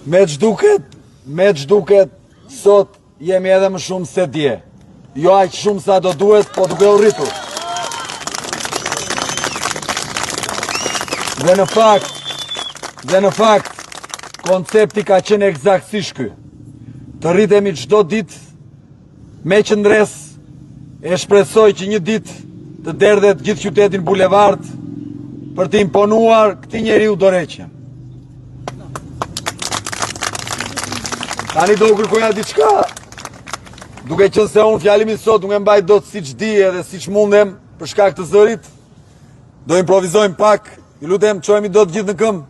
Me që duket, sot jemi edhe më shumë se dje. Jo aq shumë sa do duhet, po duke u rritur. Dhe në fakt, koncepti ka qenë eksaktësisht ky. Të rritemi çdo ditë me qëndres, e shpresoj që një ditë të derdhet gjithë qytetin bulevard për të imponuar këtij njeriu dorëheqjen. Tani do kërkoja diçka, duke qenë se unë fjalimin sot nuk e mbaj dot siç di edhe siç mundem për shkak të zërit, do improvizojmë pak, ju lutem çohemi dot gjithë në këmbë.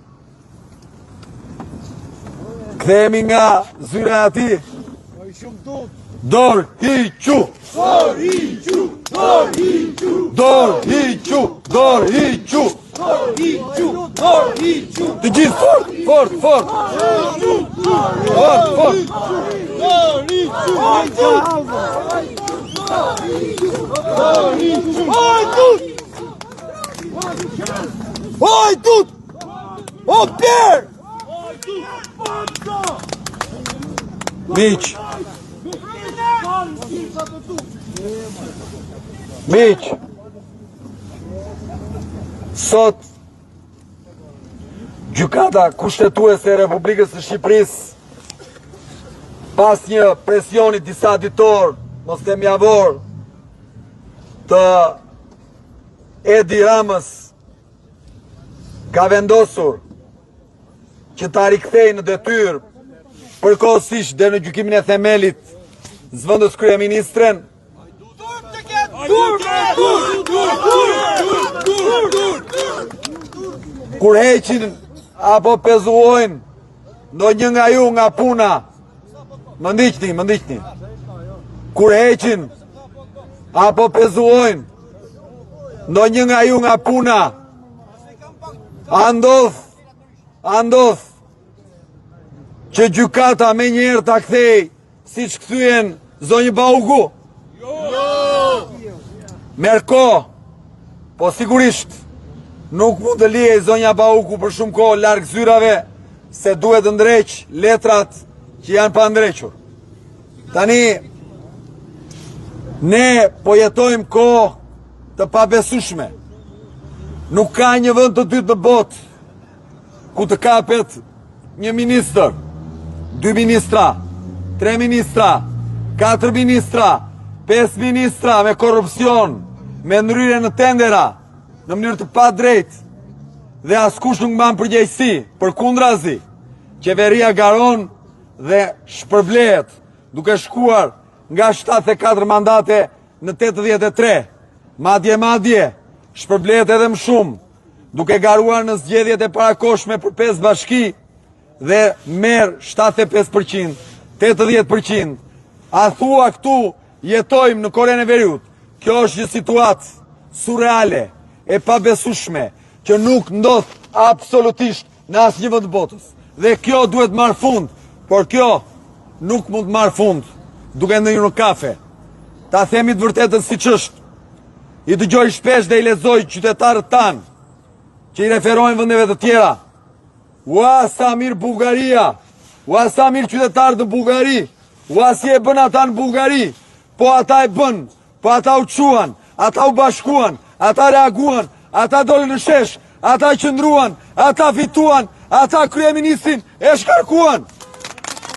Kthehemi nga zyra e atij. Dorë hiqu! Dorë hiqu! Dorë hiqu! Dorë hiqu! Dorë hiqu! Dorë hiqu! Dorë hiqu! Të gjithë fort, fort, fort! Fort, fort! Dorë hiqu! Hajdut! O Pierre! Miq, sot gjykata kushtetuese e Republikës së Shqipërisë, pas një presioni disa ditor, mos them javor, të Edi Ramës, ka vendosur që ta rikthejë në detyrë përkohësisht dhe në gjykimin e themelit zëvendës kryeministren. Kur heqin apo pezuojnë ndonjë nga ju nga puna, më ndiqni. Kur heqin apo pezuojnë ndonjë nga ju nga puna, andodh që gjykata me njerë ta kthej si që kthyen zonjë Bauku. Merko, po sigurisht nuk mund të lihej zonja Bauku për shumë kohë larg zyrave, se duhet të ndreq letrat që janë pa ndrequr. Tani ne po jetojmë kohë të pabesueshme. Nuk ka një vend të dytë në botë ku të kapet një ministër, 2 ministra, 3 ministra, 4 ministra, 5 ministra me korrupsion, me ndryrje në tendera, në mënyrë të padrejtë, dhe askush nuk mban përgjegjësi, përkundrazi, qeveria garon dhe shpërblehet, duke shkuar nga 74 mandate në 83, madje shpërblehet edhe më shumë, duke garuar në zgjedhjet e parakoshme për 5 bashki dhe merr 75%, 80%. A thua këtu jetojmë në Korenë e Veriut? Kjo është një situatë surreale, e pabesueshme, që nuk ndodh absolutisht në asnjë vend të botës. Dhe kjo duhet marrë fund, por kjo nuk mund të marrë fund duke ndërhyrë në kafe. Ta themi të vërtetën siç është. I dëgjoj shpesh dhe i lexoj qytetarët tanë që i referojnë vendeve të tjera. Ua sa mirë Bullgaria, ua sa mirë qytetarët në Bullgari, ua si e bën ata në Bullgari, po ata e bën, po ata u quan, ata u bashkuan, ata reaguan, ata dolën në shesh, ata qëndruan, ata fituan, ata kryeministrin e shkarkuan.